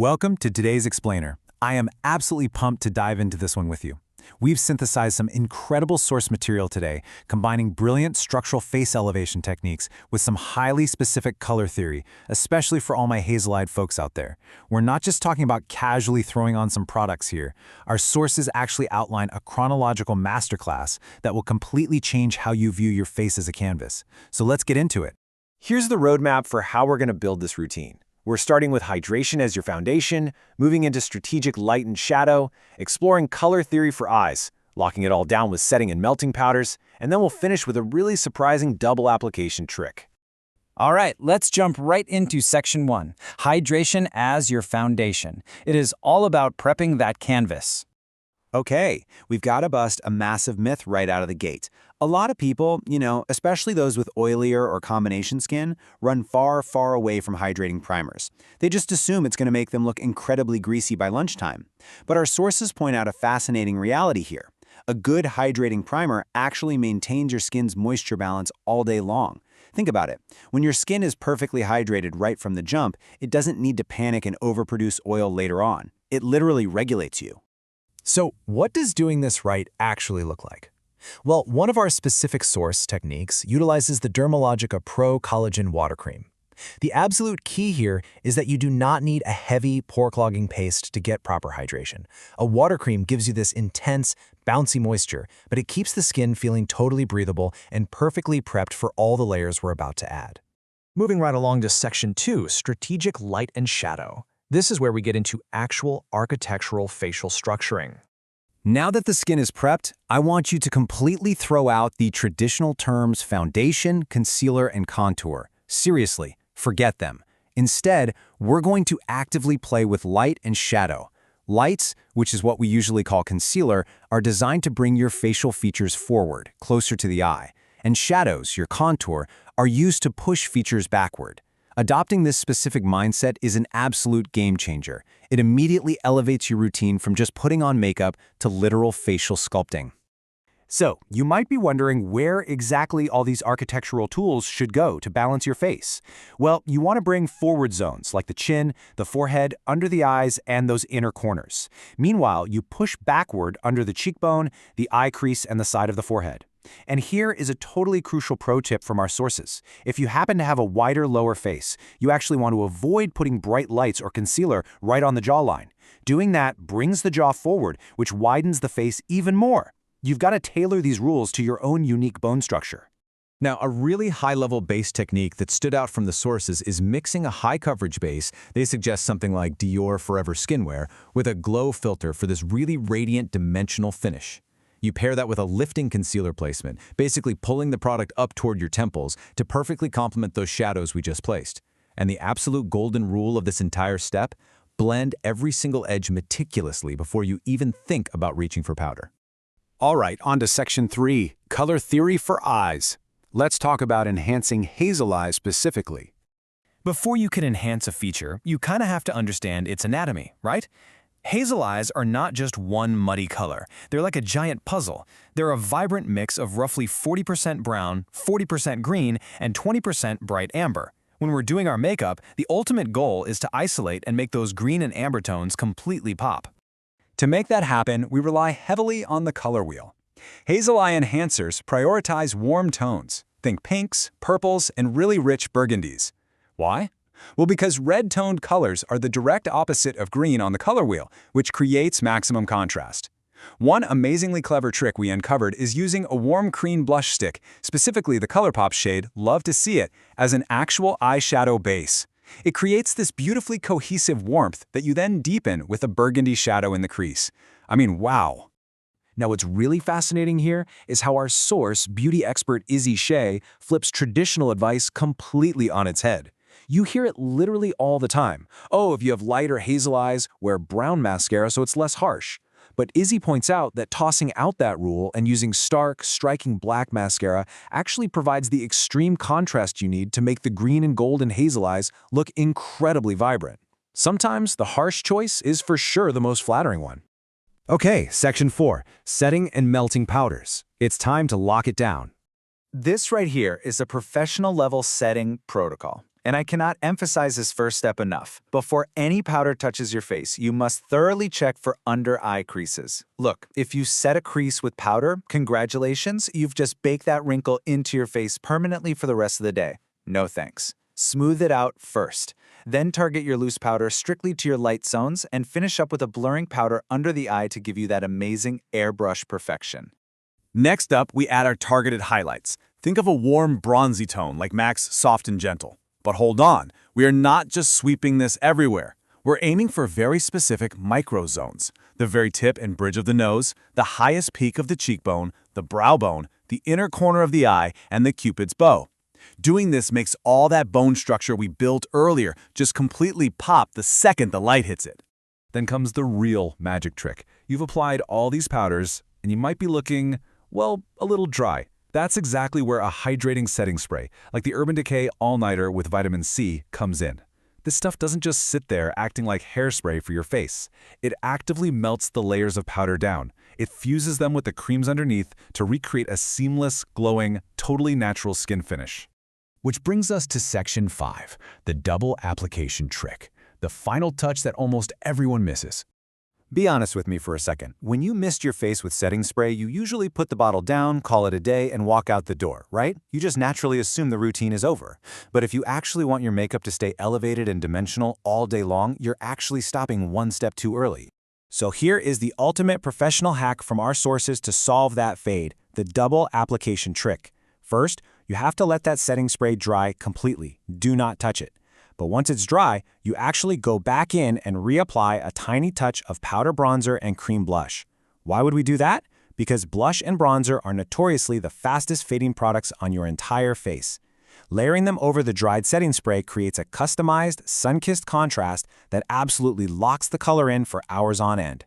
Welcome to today's explainer. I am absolutely pumped to dive into this one with you. We've synthesized some incredible source material today, combining brilliant structural face elevation techniques with some highly specific color theory, especially for all my hazel-eyed folks out there. We're not just talking about casually throwing on some products here. Our sources actually outline a chronological masterclass that will completely change how you view your face as a canvas. So let's get into it. Here's the roadmap for how we're going to build this routine. We're starting with hydration as your foundation, moving into strategic light and shadow, exploring color theory for eyes, locking it all down with setting and melting powders, and then we'll finish with a really surprising double application trick. All right, let's jump right into section 1, hydration as your foundation. It is all about prepping that canvas. Okay, we've got to bust a massive myth right out of the gate. A lot of people, especially those with oilier or combination skin, run far, far away from hydrating primers. They just assume it's going to make them look incredibly greasy by lunchtime. But our sources point out a fascinating reality here. A good hydrating primer actually maintains your skin's moisture balance all day long. Think about it. When your skin is perfectly hydrated right from the jump, it doesn't need to panic and overproduce oil later on. It literally regulates you. So what does doing this right actually look like? Well, one of our specific source techniques utilizes the Dermalogica Pro Collagen Water Cream. The absolute key here is that you do not need a heavy, pore-clogging paste to get proper hydration. A water cream gives you this intense, bouncy moisture, but it keeps the skin feeling totally breathable and perfectly prepped for all the layers we're about to add. Moving right along to section 2, strategic light and shadow. This is where we get into actual architectural facial structuring. Now that the skin is prepped, I want you to completely throw out the traditional terms foundation, concealer, and contour. Seriously, forget them. Instead, we're going to actively play with light and shadow. Lights, which is what we usually call concealer, are designed to bring your facial features forward, closer to the eye. And shadows, your contour, are used to push features backward. Adopting this specific mindset is an absolute game changer. It immediately elevates your routine from just putting on makeup to literal facial sculpting. So, you might be wondering where exactly all these architectural tools should go to balance your face. Well, you want to bring forward zones like the chin, the forehead, under the eyes, and those inner corners. Meanwhile, you push backward under the cheekbone, the eye crease, and the side of the forehead. And here is a totally crucial pro tip from our sources. If you happen to have a wider lower face, you actually want to avoid putting bright lights or concealer right on the jawline. Doing that brings the jaw forward, which widens the face even more. You've got to tailor these rules to your own unique bone structure. Now, a really high-level base technique that stood out from the sources is mixing a high-coverage base, they suggest something like Dior Forever Skinwear, with a glow filter for this really radiant dimensional finish. You pair that with a lifting concealer placement, basically pulling the product up toward your temples to perfectly complement those shadows we just placed. And the absolute golden rule of this entire step, blend every single edge meticulously before you even think about reaching for powder. All right, on to section 3, color theory for eyes. Let's talk about enhancing hazel eyes specifically. Before you can enhance a feature, you kind of have to understand its anatomy, right? Hazel eyes are not just one muddy color. They're like a giant puzzle. They're a vibrant mix of roughly 40% brown, 40% green, and 20% bright amber. When we're doing our makeup, the ultimate goal is to isolate and make those green and amber tones completely pop. To make that happen, we rely heavily on the color wheel. Hazel eye enhancers prioritize warm tones. Think pinks, purples, and really rich burgundies. Why? Well, because red-toned colors are the direct opposite of green on the color wheel, which creates maximum contrast. One amazingly clever trick we uncovered is using a warm cream blush stick, specifically the ColourPop shade Love to See It, as an actual eyeshadow base. It creates this beautifully cohesive warmth that you then deepen with a burgundy shadow in the crease. I mean, wow. Now, what's really fascinating here is how our source, beauty expert Izzy Shea, flips traditional advice completely on its head. You hear it literally all the time. Oh, if you have light or hazel eyes, wear brown mascara so it's less harsh. But Izzy points out that tossing out that rule and using stark, striking black mascara actually provides the extreme contrast you need to make the green and gold in hazel eyes look incredibly vibrant. Sometimes the harsh choice is for sure the most flattering one. Okay, section 4, setting and melting powders. It's time to lock it down. This right here is a professional level setting protocol. And I cannot emphasize this first step enough. Before any powder touches your face, you must thoroughly check for under-eye creases. Look, if you set a crease with powder, congratulations, you've just baked that wrinkle into your face permanently for the rest of the day. No thanks. Smooth it out first. Then target your loose powder strictly to your light zones and finish up with a blurring powder under the eye to give you that amazing airbrush perfection. Next up, we add our targeted highlights. Think of a warm, bronzy tone like MAC's Soft and Gentle. But hold on, we are not just sweeping this everywhere. We're aiming for very specific micro zones. The very tip and bridge of the nose, the highest peak of the cheekbone, the brow bone, the inner corner of the eye, and the Cupid's bow. Doing this makes all that bone structure we built earlier just completely pop the second the light hits it. Then comes the real magic trick. You've applied all these powders, and you might be looking, well, a little dry. That's exactly where a hydrating setting spray, like the Urban Decay All-Nighter with vitamin C, comes in. This stuff doesn't just sit there acting like hairspray for your face. It actively melts the layers of powder down. It fuses them with the creams underneath to recreate a seamless, glowing, totally natural skin finish. Which brings us to Section 5, the double application trick, the final touch that almost everyone misses. Be honest with me for a second. When you mist your face with setting spray, you usually put the bottle down, call it a day, and walk out the door, right? You just naturally assume the routine is over. But if you actually want your makeup to stay elevated and dimensional all day long, you're actually stopping one step too early. So here is the ultimate professional hack from our sources to solve that fade, the double application trick. First, you have to let that setting spray dry completely. Do not touch it. But once it's dry, you actually go back in and reapply a tiny touch of powder bronzer and cream blush. Why would we do that? Because blush and bronzer are notoriously the fastest fading products on your entire face. Layering them over the dried setting spray creates a customized, sun-kissed contrast that absolutely locks the color in for hours on end.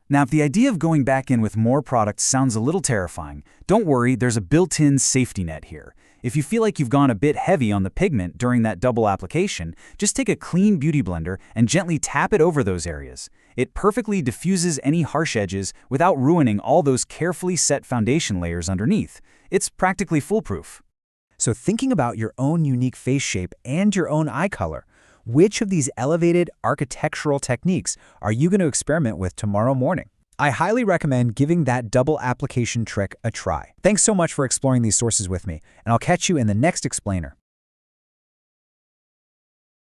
Now, if the idea of going back in with more products sounds a little terrifying, don't worry, there's a built-in safety net here. If you feel like you've gone a bit heavy on the pigment during that double application, just take a clean beauty blender and gently tap it over those areas. It perfectly diffuses any harsh edges without ruining all those carefully set foundation layers underneath. It's practically foolproof. So thinking about your own unique face shape and your own eye color, which of these elevated architectural techniques are you going to experiment with tomorrow morning? I highly recommend giving that double application trick a try. Thanks so much for exploring these sources with me, and I'll catch you in the next explainer.